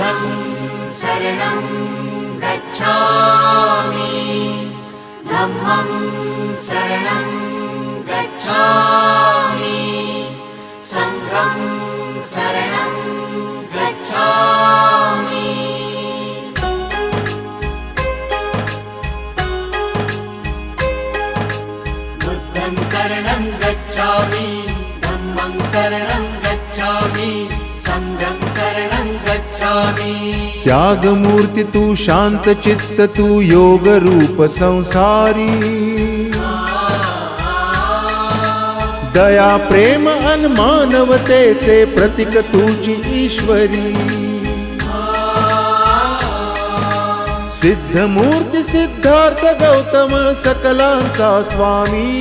बुद्धं शरणं गच्छामि धम्मं शरणं गच्छामि संघं शरणं गच्छामि बुद्धं शरणं गच्छामि धम्मं शरणं गच्छामि संघं शरणं गच्छामि। त्याग मूर्ति तू शांत चित्त तू योग रूप संसारी दया प्रेम अन मानवतेचे प्रतीक तुझी ईश्वरी सिद्ध मूर्ती सिद्धार्थ गौतम सकलांचा स्वामी